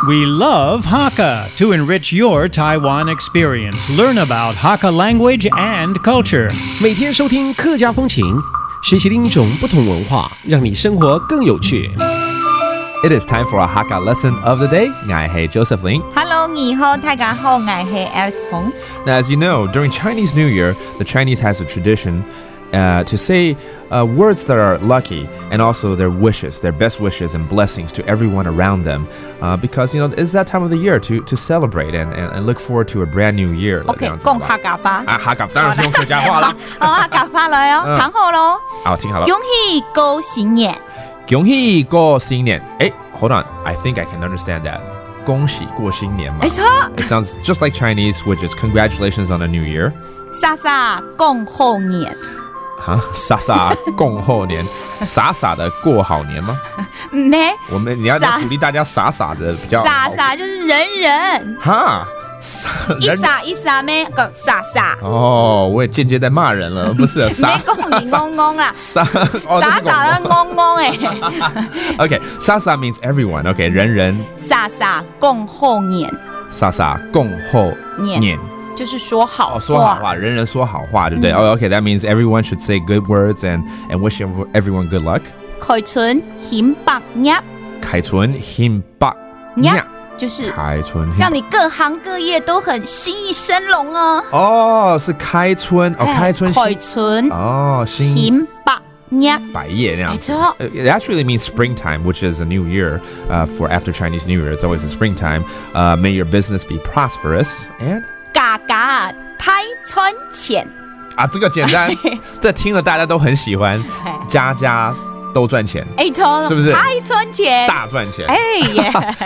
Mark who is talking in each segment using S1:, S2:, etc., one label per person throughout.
S1: We love Hakka to enrich your Taiwan experience. Learn about Hakka language and culture.
S2: 每天收听客家风情，学习另一种不同文化，让你生活更有趣。
S3: It is time for a Hakka lesson of the day. I am Joseph Ling.
S4: Hello， 你好，大家好，我是 Alice Peng.
S3: Now, as you know, during Chinese New Year, the Chinese has a tradition to say words that are lucky and also their wishes, their best wishes and blessings to everyone around them. Because, it's that time of the year to celebrate and look forward to a brand new year.
S4: OK， 讲客家话。
S3: 客家当然是用客家话啦。
S4: 客家话来哦，听好咯。
S3: 好，听好了。
S4: 恭喜过新年。
S3: 恭喜过新年。Hold on. I think I can understand that. 恭喜过新年嘛。
S4: 没错。
S3: It sounds just like Chinese, which is congratulations on a new year.
S4: 傻傻恭贺年。
S3: 傻傻恭贺年，傻傻的过好年吗？
S4: 没。
S3: 你要鼓励大家傻傻的比较好。
S4: 傻傻就是人。
S3: 哈。
S4: 一傻咩？个傻傻。
S3: 哦，我也间接在骂人了，不是傻。
S4: 没讲你嗡嗡啦。傻傻的嗡嗡哎。
S3: Okay, 傻傻 means everyone. Okay, 人。
S4: 傻傻恭贺年。
S3: 傻傻恭贺年。
S4: 就是说好话，
S3: 说好话，人说好话，对不对？Okay, that means everyone should say good words and wish everyone good luck.
S4: 开春兴百年。
S3: 开春兴百年。
S4: 就是让你各行各业都很新意生龙啊！
S3: 哦，是开春哦，开春哦，
S4: 兴百年，
S3: 百业那样子。
S4: 没错。
S3: It actually means springtime, which is a new year for after Chinese New Year. It's always the springtime. May your business be prosperous and
S4: 家家太赚钱
S3: 啊，这个简单，这听了大家都很喜欢，家家都赚钱，是不是？
S4: 太赚钱，
S3: 大赚钱，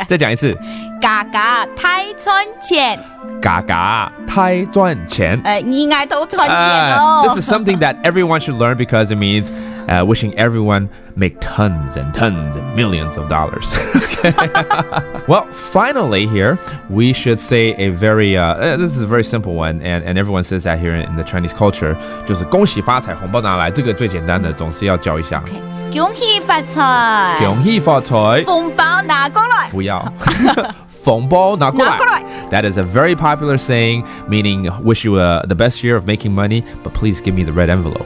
S3: 再讲一次，
S4: 家家太赚钱，
S3: 家家太赚钱，
S4: 你应该都赚钱哦。
S3: This is something that everyone should learn because it means wishing everyone make tons and tons and millions of dollars. Well, finally here, we should say a very, this is a very simple one, and everyone says that here in the Chinese culture, 就是恭喜发财，红包拿来，这个最简单的，总是要教一下。
S4: 恭喜发财！
S3: 恭喜发财！
S4: 红包拿过来！
S3: 不要，红包拿过来！ That is a very popular saying, meaning wish you the best year of making money, but please give me the red envelope.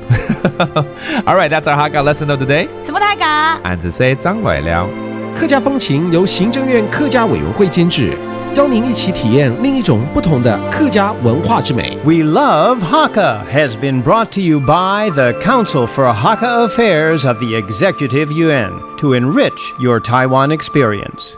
S3: All right, that's our Hakka lesson of the day.
S4: 什么大家？
S3: 俺只say 张来了。
S2: 客家风情由行政院客家委员会监制，邀您一起体验另一种不同的客家文化之美。
S1: We Love Hakka has been brought to you by the Council for Hakka Affairs of the Executive Yuan to enrich your Taiwan experience.